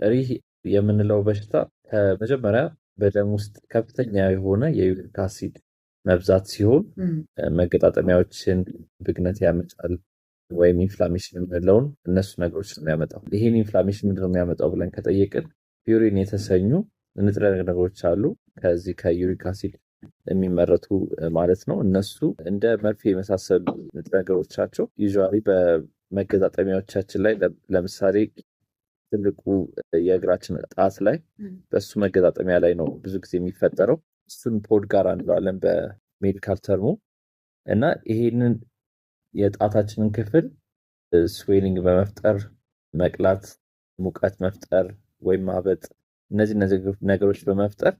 ሪህ የምንለው በሽታ ከመጀመሪያ በደም ውስጥ ከፍተኛ የሆነ የዩሪክ አሲድ መብዛት ሲሆን መገጣጠሚያዎችን ብግነት ያመጣል ወይም ኢንፍላሜሽን የምንለውን እነሱ ነገሮች ነው የሚያመጣው። ይህን ኢንፍላሜሽን ምንድነው የሚያመጣው ብለን ከጠየቅን ፒውሪን የተሰኙ ንጥረ ነገሮች አሉ ከዚህ ከዩሪክ አሲድ የሚመረቱ ማለት ነው። እነሱ እንደ መርፌ የመሳሰሉ ንጥረ ነገሮቻቸው ዩዥዋሊ በመገጣጠሚያዎቻችን ላይ ለምሳሌ ትልቁ የእግራችን ጣት ላይ በሱ መገጣጠሚያ ላይ ነው ብዙ ጊዜ የሚፈጠረው። እሱን ፖድ ጋር እንለዋለን በሜዲካል ተርሙ እና ይሄንን የጣታችንን ክፍል ስዌሊንግ በመፍጠር መቅላት፣ ሙቀት መፍጠር ወይም ማበጥ፣ እነዚህ ነገሮች በመፍጠር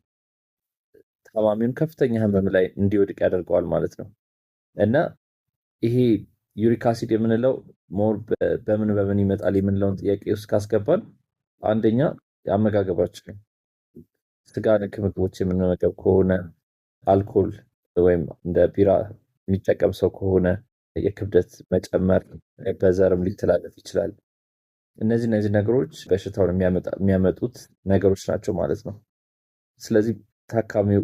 ታማሚውን ከፍተኛ ህመም ላይ እንዲወድቅ ያደርገዋል ማለት ነው። እና ይሄ ዩሪክ አሲድ የምንለው ሞር በምን ይመጣል የምንለውን ጥያቄ ውስጥ ካስገባን አንደኛ የአመጋገባችን ስጋ ነክ ምግቦች የምንመገብ ከሆነ፣ አልኮል ወይም እንደ ቢራ የሚጠቀም ሰው ከሆነ የክብደት መጨመር በዘርም ሊተላለፍ ይችላል። እነዚህ ነገሮች በሽታውን የሚያመጡት ነገሮች ናቸው ማለት ነው። ስለዚህ ታካሚው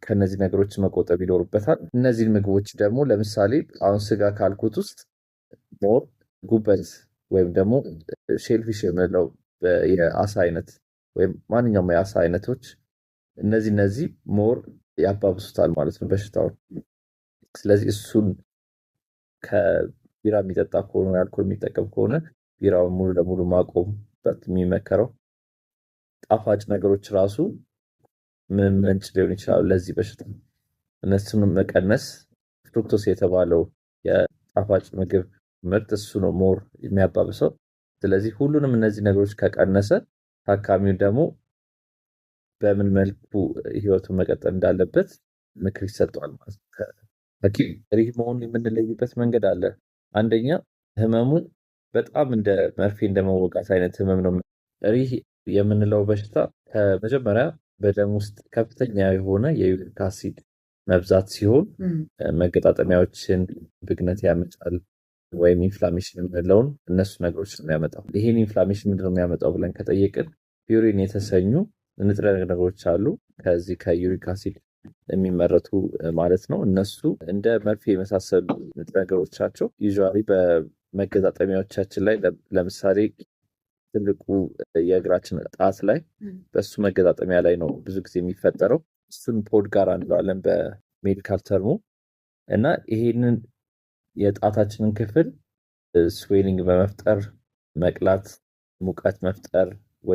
ከነዚህ ነገሮች መቆጠብ ይኖርበታል። እነዚህን ምግቦች ደግሞ ለምሳሌ አሁን ስጋ ካልኩት ውስጥ ሞር ጉበት ወይም ደግሞ ሼልፊሽ የምንለው የአሳ አይነት ወይም ማንኛውም የአሳ አይነቶች እነዚህ ሞር ያባብሱታል ማለት ነው በሽታውን። ስለዚህ እሱን ከቢራ የሚጠጣ ከሆነ አልኮል የሚጠቀም ከሆነ ቢራውን ሙሉ ለሙሉ ማቆም የሚመከረው። ጣፋጭ ነገሮች ራሱ ምን ምንጭ ሊሆን ይችላሉ ለዚህ በሽታ፣ እነሱንም መቀነስ። ፍሩክቶስ የተባለው የጣፋጭ ምግብ ምርት እሱ ነው ሞር የሚያባብሰው። ስለዚህ ሁሉንም እነዚህ ነገሮች ከቀነሰ ታካሚው ደግሞ በምን መልኩ ህይወቱን መቀጠል እንዳለበት ምክር ይሰጠዋል ማለት ነው። ሐኪም ሪህ መሆኑን የምንለይበት መንገድ አለ። አንደኛ ህመሙ በጣም እንደ መርፌ እንደመወጋት አይነት ህመም ነው። ሪህ የምንለው በሽታ ከመጀመሪያ በደም ውስጥ ከፍተኛ የሆነ የዩሪክ አሲድ መብዛት ሲሆን መገጣጠሚያዎችን ብግነት ያመጣል ወይም ኢንፍላሜሽን የምንለውን እነሱ ነገሮች ነው የሚያመጣው። ይህን ኢንፍላሜሽን ምንድነው የሚያመጣው ብለን ከጠየቅን ፒውሪን የተሰኙ ንጥረ ነገሮች አሉ ከዚህ ከዩሪክ አሲድ የሚመረቱ ማለት ነው። እነሱ እንደ መርፌ የመሳሰሉ ንጥረ ነገሮቻቸው ዩዥዋሊ በመገጣጠሚያዎቻችን ላይ ለምሳሌ ትልቁ የእግራችን ጣት ላይ በሱ መገጣጠሚያ ላይ ነው ብዙ ጊዜ የሚፈጠረው። እሱን ፖድ ጋር እንለዋለን በሜዲካል ተርሙ እና ይሄንን የጣታችንን ክፍል ስዌሊንግ በመፍጠር መቅላት፣ ሙቀት መፍጠር